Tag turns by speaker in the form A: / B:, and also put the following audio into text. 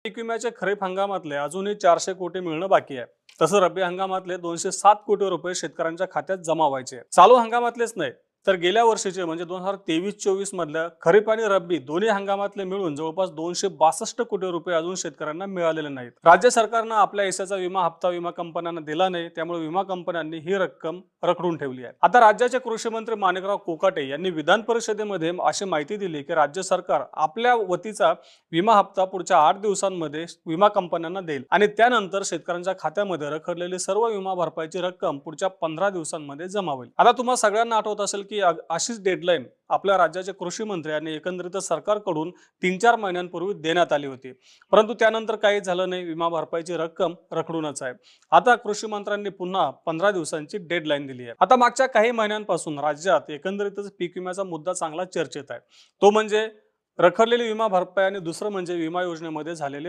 A: पीक विम्याच्या खरीप हंगामातले अजूनही 400 कोटी मिळणं बाकी आहे. तसं रब्बी हंगामातले 207 कोटी रुपये शेतकऱ्यांच्या खात्यात जमा व्हायचे आहेत. चालू हंगामातलेच नाही तर गेल्या वर्षीचे म्हणजे 2023-24 मधल्या खरीप आणि रब्बी दोन्ही हंगामातले मिळून जवळपास 262 कोटी रुपये अजून शेतकऱ्यांना मिळालेले नाहीत. राज्य सरकारनं आपल्या हिस्साचा विमा हप्ता विमा कंपन्यांना दिला नाही, त्यामुळे विमा कंपन्यांनी ही रक्कम रखडून ठेवली आहे. आता राज्याचे कृषी मंत्री माणिकराव कोकाटे यांनी विधान परिषदेमध्ये अशी माहिती दिली की राज्य सरकार आपल्या वतीचा विमा हप्ता पुढच्या 8 दिवसांमध्ये विमा कंपन्यांना देईल आणि त्यानंतर शेतकऱ्यांच्या खात्यामध्ये रखडलेली सर्व विमा भरपाईची रक्कम पुढच्या 15 दिवसांमध्ये जमा होईल. आता तुम्हाला सगळ्यांना आठवत असेल की अशीच डेडलाईन आपल्या राज्याचे कृषी मंत्री आणि एकंदरीत सरकारकडून 3-4 महिन्यांपूर्वी देण्यात आली होती, परंतु त्यानंतर काही झालं नाही. विमा भरपाईची रक्कम रखडूनच आहे. आता कृषी मंत्र्यांनी पुन्हा 15 दिवसांची डेडलाईन दिली आहे. आता मागच्या काही महिन्यांपासून राज्यात एकंदरीतच पीक विम्याचा मुद्दा चांगला चर्चेत आहे. तो म्हणजे रखडलेली विमा भरपाई आणि दुसरं म्हणजे विमा योजनेमध्ये झालेले